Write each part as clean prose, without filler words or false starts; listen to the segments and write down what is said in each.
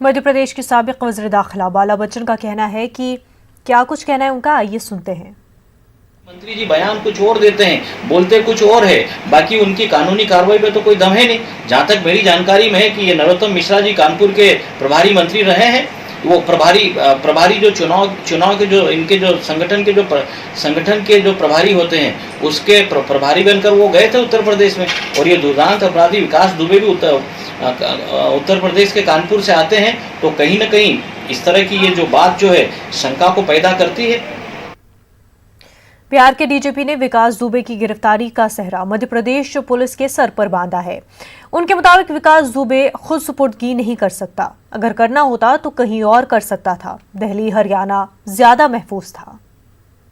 मध्य प्रदेश के साबिक वज़ीर दाखिला बाला बच्चन का कहना है कि क्या कुछ कहना है उनका, आइए सुनते हैं। मंत्री जी बयान कुछ और देते हैं, बोलते कुछ और है, बाकी उनकी कानूनी कार्रवाई पे तो कोई दम है नहीं। जहाँ तक मेरी जानकारी में है कि ये नरोत्तम मिश्रा जी कानपुर के प्रभारी मंत्री रहे हैं। वो प्रभारी जो चुनाव के जो इनके जो संगठन के जो प्रभारी होते हैं उसके प्रभारी बनकर वो गए थे उत्तर प्रदेश में। और ये दुर्दांत अपराधी विकास दुबे भी उत्तर प्रदेश के कानपुर से आते हैं। तो कहीं न कहीं इस तरह की ये जो बात जो है शंका को पैदा करती है। बिहार के डीजीपी ने विकास दुबे की गिरफ्तारी का सेहरा मध्य प्रदेश पुलिस के सर पर बांधा है। उनके मुताबिक विकास दुबे खुद सुपुर्दगी नहीं कर सकता, अगर करना होता तो कहीं और कर सकता था। दिल्ली हरियाणा ज्यादा महफूज था।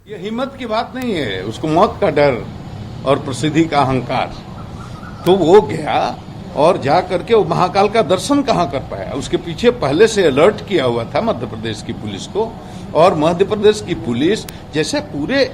ये हिम्मत की बात नहीं है, उसको मौत का डर और प्रसिद्धि का अहंकार। तो वो गया और जा करके वो महाकाल का दर्शन कहाँ कर पाया। उसके पीछे पहले से अलर्ट किया हुआ था मध्य प्रदेश की पुलिस को। और मध्य प्रदेश की पुलिस जैसे पूरे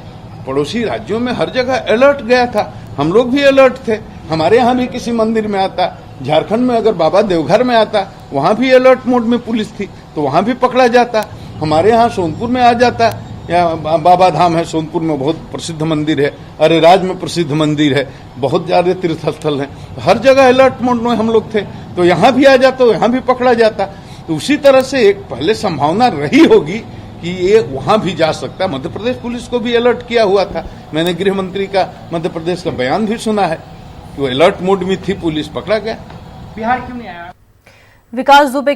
पड़ोसी राज्यों में हर जगह अलर्ट गया था, हम लोग भी अलर्ट थे। हमारे यहाँ भी किसी मंदिर में आता, झारखंड में अगर बाबा देवघर में आता, वहां भी अलर्ट मोड में पुलिस थी, तो वहां भी पकड़ा जाता। हमारे यहाँ सोनपुर में आ जाता, या बाबा धाम है सोनपुर में, बहुत प्रसिद्ध मंदिर है, अरेराज में प्रसिद्ध मंदिर है, बहुत ज्यादा तीर्थ स्थल है, हर जगह अलर्ट मोड में हम लोग थे। तो यहाँ भी आ जाता, यहाँ भी पकड़ा जाता। तो उसी तरह से एक पहले संभावना रही होगी कि ये वहां भी जा सकता है। मध्य प्रदेश पुलिस को भी अलर्ट किया हुआ था। मैंने गृह मंत्री का मध्य प्रदेश का बयान भी सुना है कि वो अलर्ट मोड में थी पुलिस, पकड़ा गया। बिहार क्यों नहीं आया? विकास दुबे